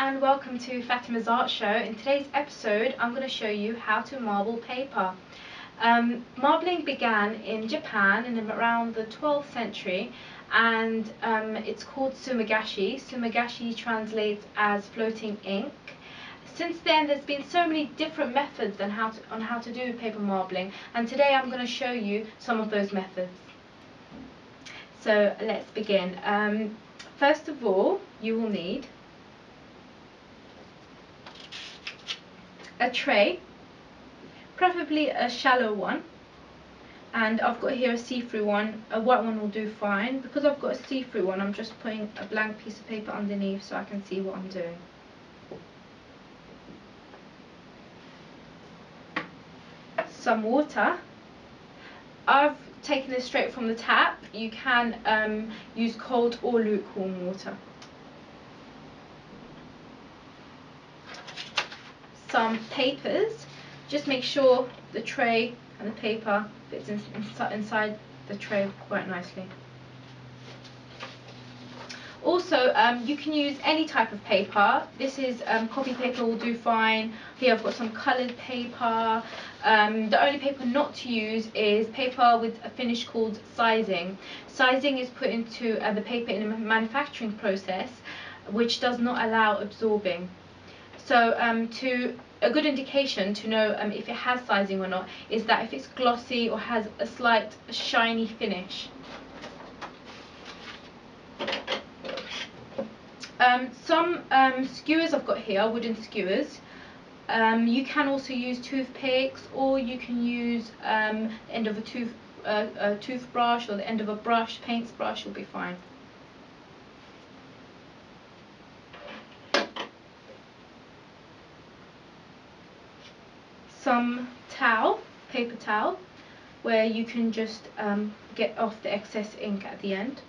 and welcome to Fatima's Art Show. In today's episode I'm going to show you how to marble paper. Marbling began in Japan in around the 12th century and it's called sumagashi. Sumagashi translates as floating ink. Since then there's been so many different methods on how to do paper marbling, and today I'm going to show you some of those methods. So let's begin. First of all, you will need a tray, preferably a shallow one, and I've got here a see-through one. A white one will do fine. Because I've got a see-through one, I'm just putting a blank piece of paper underneath so I can see what I'm doing. Some water. I've taken this straight from the tap. You can use cold or lukewarm water. Some papers. Just make sure the tray and the paper fits inside the tray quite nicely. Also, you can use any type of paper. This is copy paper, will do fine. Here I've got some coloured paper. The only paper not to use is paper with a finish called sizing. Sizing is put into the paper in a manufacturing process, which does not allow absorbing. So a good indication to know if it has sizing or not is that if it's glossy or has a slight shiny finish. Some skewers I've got here, wooden skewers. You can also use toothpicks, or you can use the end of a toothbrush or the end of a brush, paintbrush will be fine. Some towel, paper towel, where you can just get off the excess ink at the end.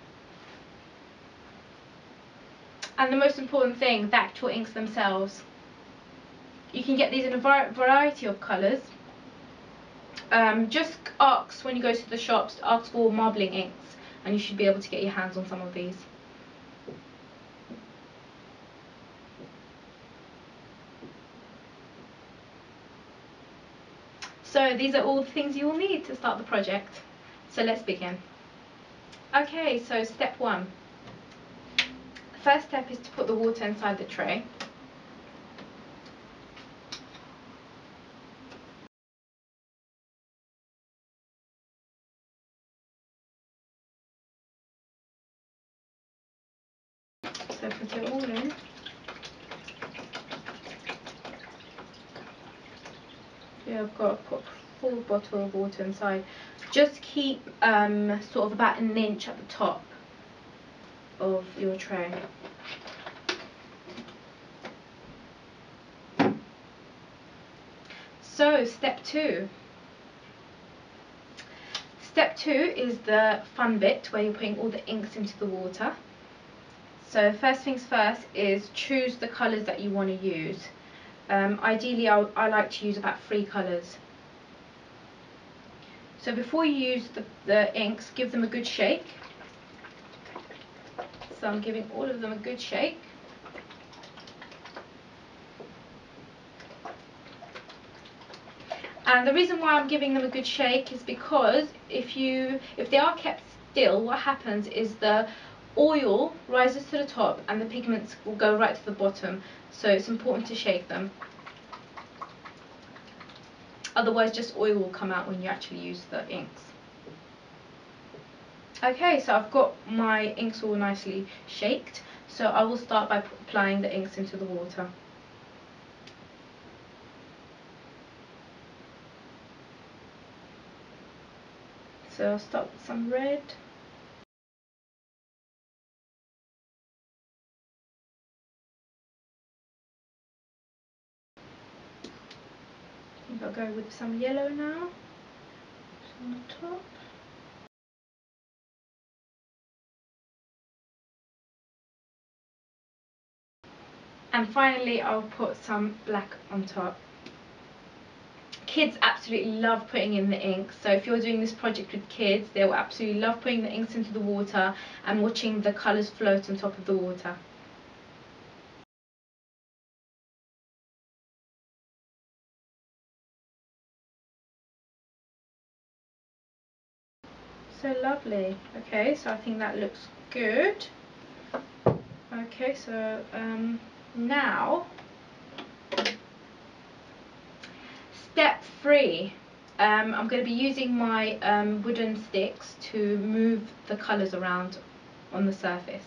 And the most important thing, the actual inks themselves. You can get these in a variety of colours. Just ask when you go to the shops, ask for marbling inks, and you should be able to get your hands on some of these. So these are all the things you will need to start the project. So let's begin. Okay, so step one. First step is to put the water inside the tray. So put it all in. Yeah, I've got a full bottle of water inside. Just keep sort of about an inch at the top of your tray. So step two. Step two is the fun bit where you're putting all the inks into the water. So first things first is choose the colours that you want to use. Ideally I like to use about 3 colours. So before you use the inks, give them a good shake. So I'm giving all of them a good shake. And the reason why I'm giving them a good shake is because if they are kept still, what happens is the oil rises to the top and the pigments will go right to the bottom. So it's important to shake them. Otherwise just oil will come out when you actually use the inks. Okay, so I've got my inks all nicely shaked. So I will start by applying the inks into the water. So I'll start with some red. I think I'll go with some yellow now. On the top. And finally I'll put some black on top. Kids absolutely love putting in the inks, so if you're doing this project with kids, they will absolutely love putting the inks into the water and watching the colours float on top of the water. So lovely. Okay, so I think that looks good. Okay, so now step 3. I'm going to be using my wooden sticks to move the colours around on the surface.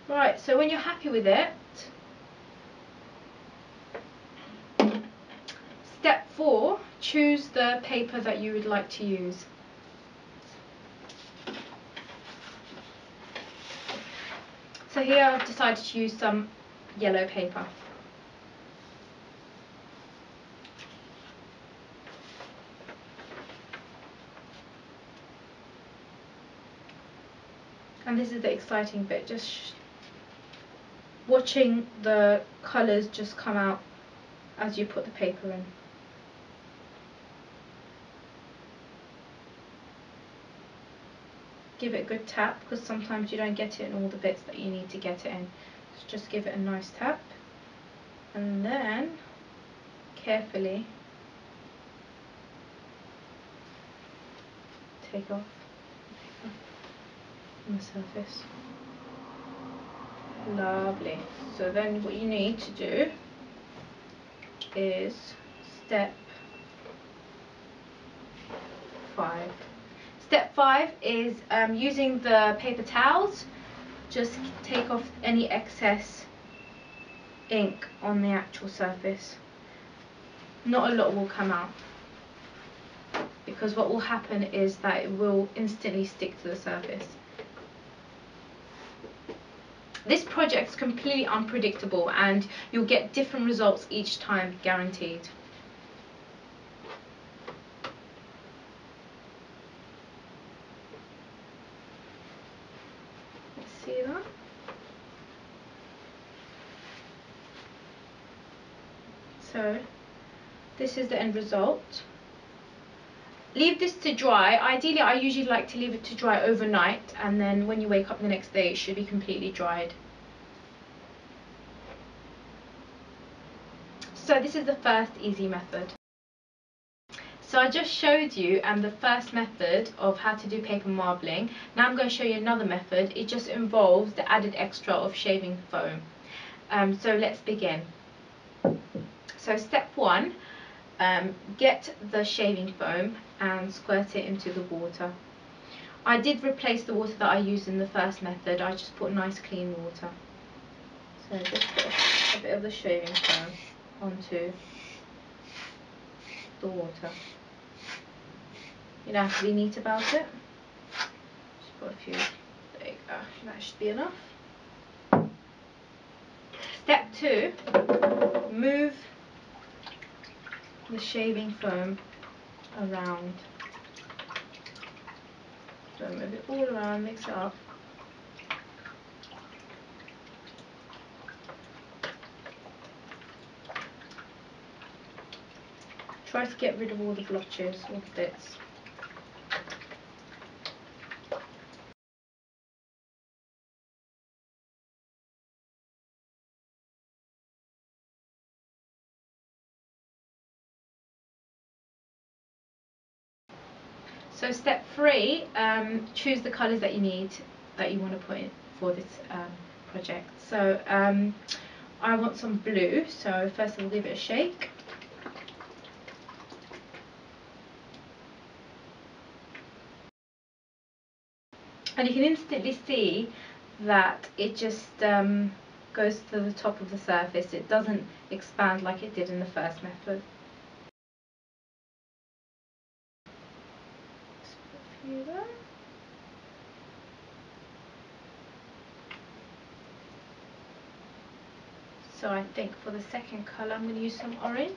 Right, so when you're happy with it, step 4, choose the paper that you would like to use. So here I've decided to use some yellow paper. And this is the exciting bit, just watching the colours just come out as you put the paper in. Give it a good tap, because sometimes you don't get it in all the bits that you need to get it in. So just give it a nice tap, and then carefully take off on the surface. Lovely. So then what you need to do is step 5. Step 5 is using the paper towels, just take off any excess ink on the actual surface. Not a lot will come out, because what will happen is that it will instantly stick to the surface. This project is completely unpredictable and you'll get different results each time, guaranteed. See that? So this is the end result. Leave this to dry. Ideally, I usually like to leave it to dry overnight, and then when you wake up the next day it should be completely dried. So this is the first easy method. So I just showed you the first method of how to do paper marbling. Now I'm going to show you another method. It just involves the added extra of shaving foam. So let's begin. So step 1, get the shaving foam and squirt it into the water. I did replace the water that I used in the first method. I just put nice clean water. So just put a bit of the shaving foam onto the water. You don't have to be neat about it. Just put a few. There you go. That should be enough. Step 2, move the shaving foam around. So move it all around, mix it up. Try to get rid of all the blotches, all the bits. So step 3, choose the colours that you need, that you want to put in for this project. So I want some blue, so first I'll give it a shake. And you can instantly see that it just goes to the top of the surface. It doesn't expand like it did in the first method. Just put a few there. So I think for the second colour I'm going to use some orange.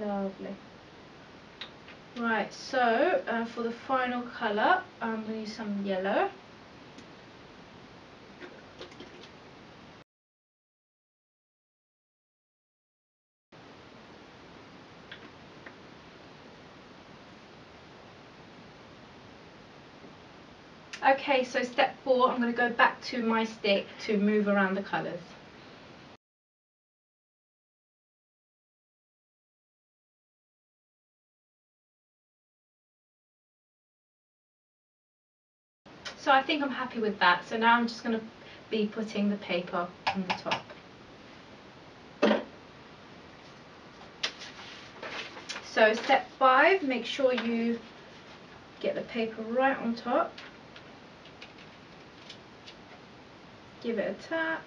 Lovely. Right, so for the final colour, I'm going to use some yellow. Okay, so step 4, I'm going to go back to my stick to move around the colours. So I think I'm happy with that. So now I'm just going to be putting the paper on the top. So step 5, make sure you get the paper right on top. Give it a tap.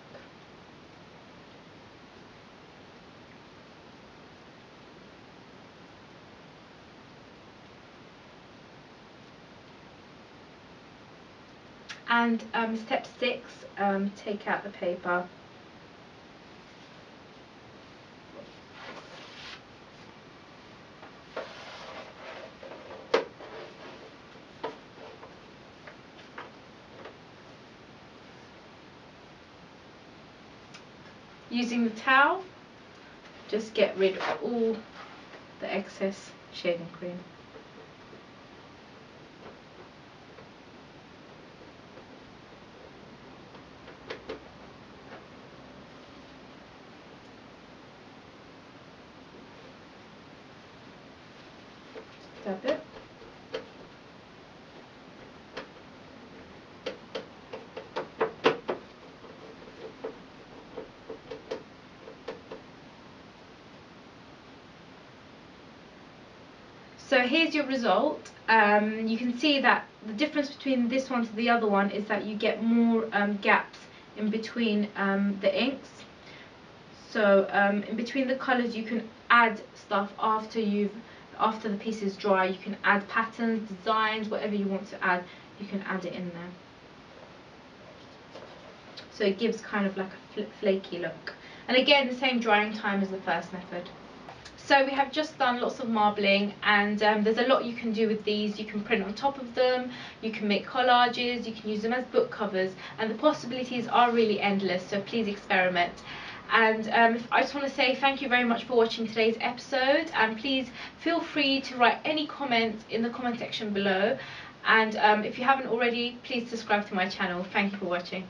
And step 6, take out the paper. Using the towel, just get rid of all the excess shaving cream. Dab it. So here's your result. You can see that the difference between this one to the other one is that you get more gaps in between the inks. So in between the colours you can add stuff after the piece is dry. You can add patterns, designs, whatever you want to add, you can add it in there. So it gives kind of like a flaky look. And again, the same drying time as the first method. So we have just done lots of marbling, and there's a lot you can do with these. You can print on top of them, you can make collages, you can use them as book covers, and the possibilities are really endless, so please experiment. And I just want to say thank you very much for watching today's episode, and please feel free to write any comments in the comment section below, and if you haven't already, please subscribe to my channel. Thank you for watching.